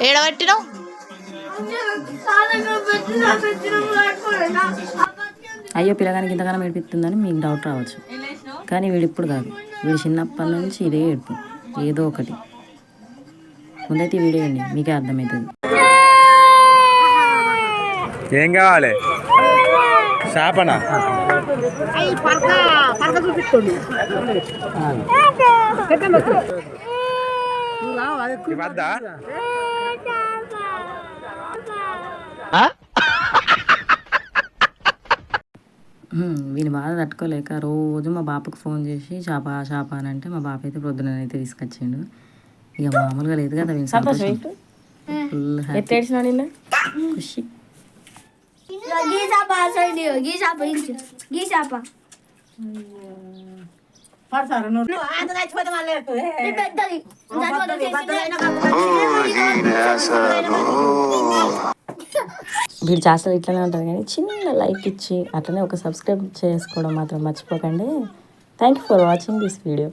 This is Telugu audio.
ఏడబెట్టినావు అయ్యో పిల్లగానికి ఇంతగానో ఏడిపిస్తుందని మీకు డౌట్ రావచ్చు, కానీ వీడు ఇప్పుడు కాదు, వీడు చిన్నప్పటి నుంచి ఇదే ఏడుపు ఏదో ఒకటి. ముందైతే ఈ వీడియో అండి మీకే అర్థమవుతుంది. ఏం కావాలి శాపన వీని బాధ తట్టుకోలేక రోజు మా బాపకు ఫోన్ చేసి చేప చేప అని అంటే మా బాప అయితే ప్రొద్దునైతే తీసుకొచ్చిండు. ఇక మామూలుగా లేదు కదా వీని సంతోషం. ఫుల్ ఖుషి. వీడు చేస్తారు ఇట్లనే ఉంటుంది, కానీ చిన్న లైక్ ఇచ్చి అట్లనే ఒక సబ్స్క్రైబ్ చేసుకోవడం మాత్రం మర్చిపోకండి. Thank you for watching this video.